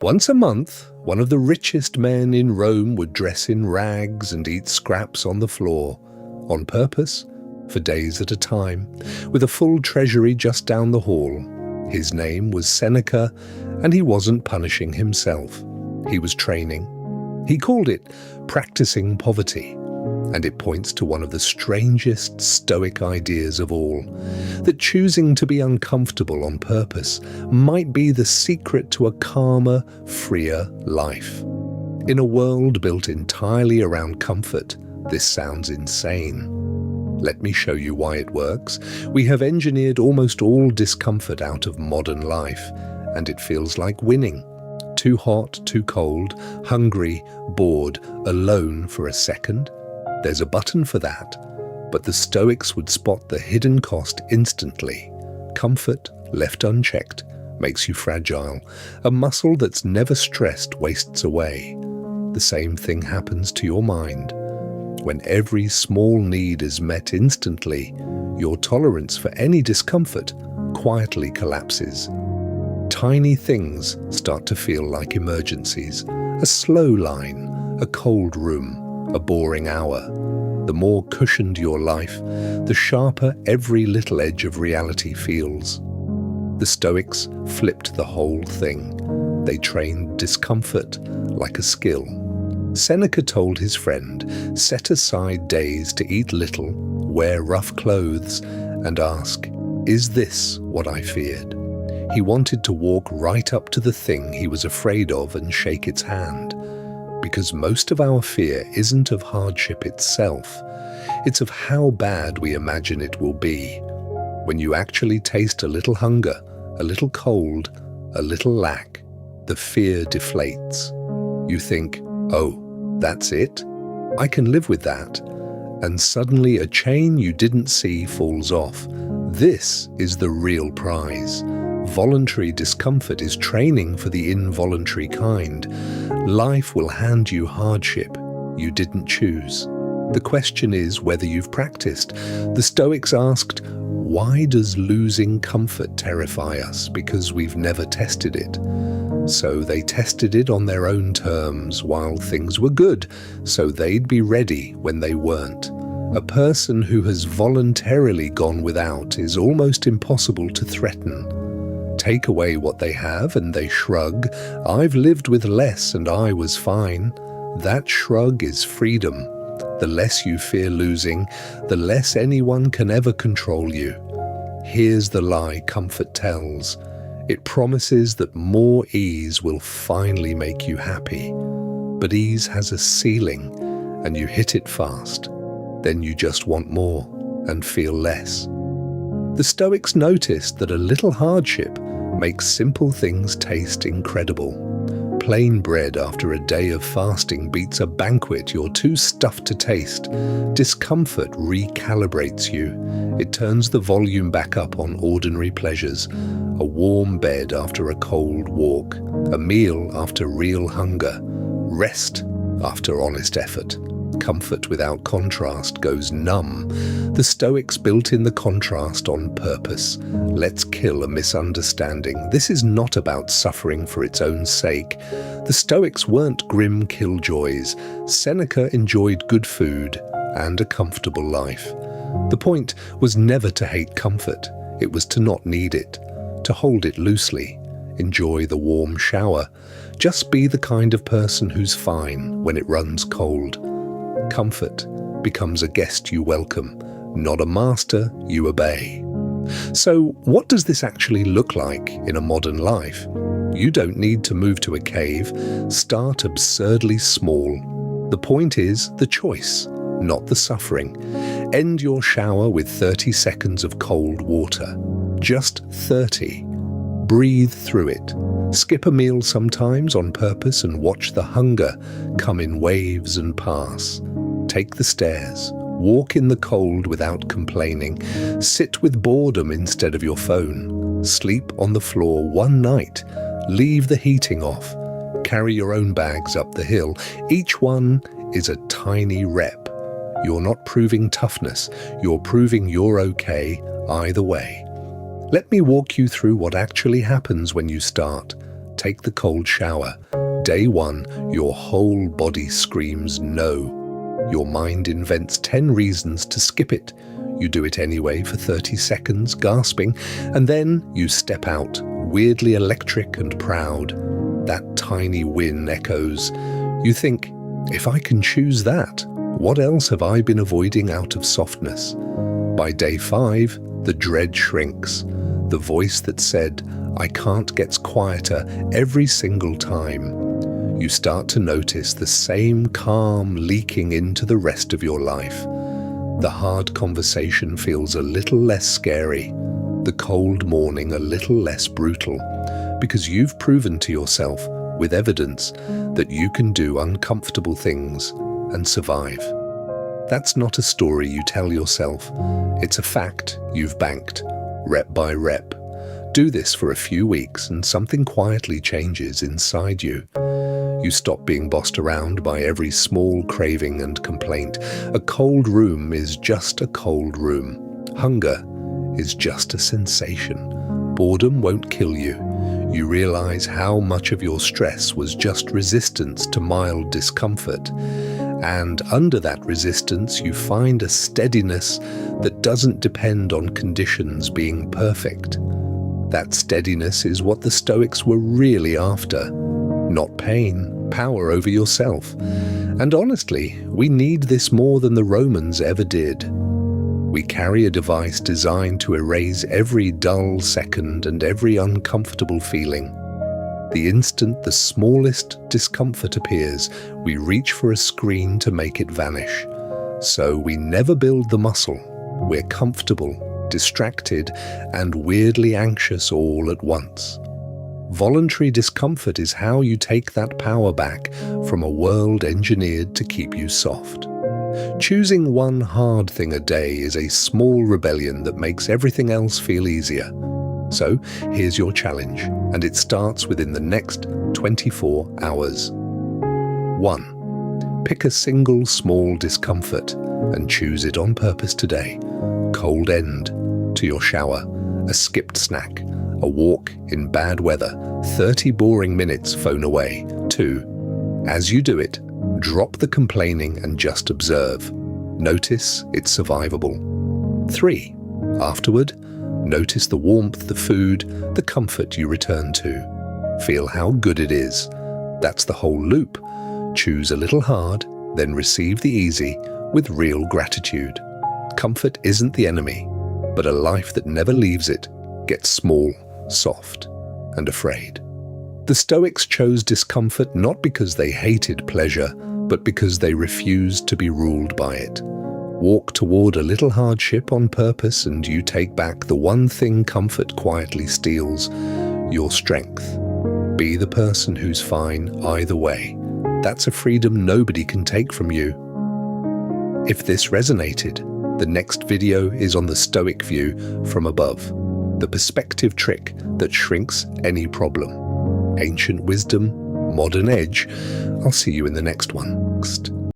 Once a month, one of the richest men in Rome would dress in rags and eat scraps on the floor, on purpose, for days at a time, with a full treasury just down the hall. His name was Seneca, and he wasn't punishing himself. He was training. He called it practicing poverty, and it points to one of the strangest Stoic ideas of all, that choosing to be uncomfortable on purpose might be the secret to a calmer, freer life. In a world built entirely around comfort, this sounds insane. Let me show you why it works. We have engineered almost all discomfort out of modern life, and it feels like winning. Too hot, too cold, hungry, bored, alone for a second. There's a button for that, but the Stoics would spot the hidden cost instantly. Comfort, left unchecked, makes you fragile. A muscle that's never stressed wastes away. The same thing happens to your mind. When every small need is met instantly, your tolerance for any discomfort quietly collapses. Tiny things start to feel like emergencies. A slow line, a cold room, a boring hour. The more cushioned your life, the sharper every little edge of reality feels. The Stoics flipped the whole thing. They trained discomfort like a skill. Seneca told his friend, set aside days to eat little, wear rough clothes, and ask, is this what I feared? He wanted to walk right up to the thing he was afraid of and shake its hand. Because most of our fear isn't of hardship itself, it's of how bad we imagine it will be. When you actually taste a little hunger, a little cold, a little lack, the fear deflates. You think, oh, that's it? I can live with that. And suddenly a chain you didn't see falls off. This is the real prize. Voluntary discomfort is training for the involuntary kind. Life will hand you hardship you didn't choose. The question is whether you've practiced. The Stoics asked, why does losing comfort terrify us? Because we've never tested it. So they tested it on their own terms while things were good, so they'd be ready when they weren't. A person who has voluntarily gone without is almost impossible to threaten. Take away what they have and they shrug, I've lived with less and I was fine. That shrug is freedom. The less you fear losing, the less anyone can ever control you. Here's the lie comfort tells. It promises that more ease will finally make you happy. But ease has a ceiling, and you hit it fast. Then you just want more and feel less. The Stoics noticed that a little hardship makes simple things taste incredible. Plain bread after a day of fasting beats a banquet you're too stuffed to taste. Discomfort recalibrates you. It turns the volume back up on ordinary pleasures. A warm bed after a cold walk. A meal after real hunger. Rest after honest effort. Comfort without contrast goes numb. The Stoics built in the contrast on purpose. Let's kill a misunderstanding. This is not about suffering for its own sake. The Stoics weren't grim killjoys. Seneca enjoyed good food and a comfortable life. The point was never to hate comfort. It was to not need it, to hold it loosely. Enjoy the warm shower. Just be the kind of person who's fine when it runs cold. Comfort becomes a guest you welcome, not a master you obey. So what does this actually look like in a modern life? You don't need to move to a cave. Start absurdly small. The point is the choice, not the suffering. End your shower with 30 seconds of cold water. Just 30. Breathe through it. Skip a meal sometimes on purpose and watch the hunger come in waves and pass. Take the stairs. Walk in the cold without complaining. Sit with boredom instead of your phone. Sleep on the floor one night. Leave the heating off. Carry your own bags up the hill. Each one is a tiny rep. You're not proving toughness. You're proving you're okay either way. Let me walk you through what actually happens when you start. take the cold shower. Day 1, your whole body screams no. Your mind invents 10 reasons to skip it. You do it anyway for 30 seconds, gasping, and then you step out, weirdly electric and proud. That tiny win echoes. You think, if I can choose that, what else have I been avoiding out of softness? By day 5, the dread shrinks. The voice that said, I can't, gets quieter every single time. You start to notice the same calm leaking into the rest of your life. The hard conversation feels a little less scary, the cold morning a little less brutal, because you've proven to yourself, with evidence, that you can do uncomfortable things and survive. That's not a story you tell yourself. It's a fact you've banked, rep by rep. Do this for a few weeks and something quietly changes inside you. You stop being bossed around by every small craving and complaint. A cold room is just a cold room. Hunger is just a sensation. Boredom won't kill you. You realize how much of your stress was just resistance to mild discomfort. And under that resistance, you find a steadiness that doesn't depend on conditions being perfect. That steadiness is what the Stoics were really after. Not pain, power over yourself. And honestly, we need this more than the Romans ever did. We carry a device designed to erase every dull second and every uncomfortable feeling. The instant the smallest discomfort appears, we reach for a screen to make it vanish. So we never build the muscle. We're comfortable, distracted, and weirdly anxious all at once. Voluntary discomfort is how you take that power back from a world engineered to keep you soft. Choosing one hard thing a day is a small rebellion that makes everything else feel easier. So here's your challenge, and it starts within the next 24 hours. 1. Pick a single small discomfort and choose it on purpose today. Cold end to your shower, a skipped snack, a walk in bad weather, 30 boring minutes phone away. 2. As you do it, drop the complaining and just observe. Notice it's survivable. 3. Afterward, notice the warmth, the food, the comfort you return to. Feel how good it is. That's the whole loop. Choose a little hard, then receive the easy with real gratitude. Comfort isn't the enemy, but a life that never leaves it gets small, soft, and afraid. The Stoics chose discomfort not because they hated pleasure, but because they refused to be ruled by it. Walk toward a little hardship on purpose and you take back the one thing comfort quietly steals, your strength. Be the person who's fine either way. That's a freedom nobody can take from you. If this resonated, the next video is on the Stoic view from above, the perspective trick that shrinks any problem. Ancient wisdom, modern edge. I'll see you in the next one.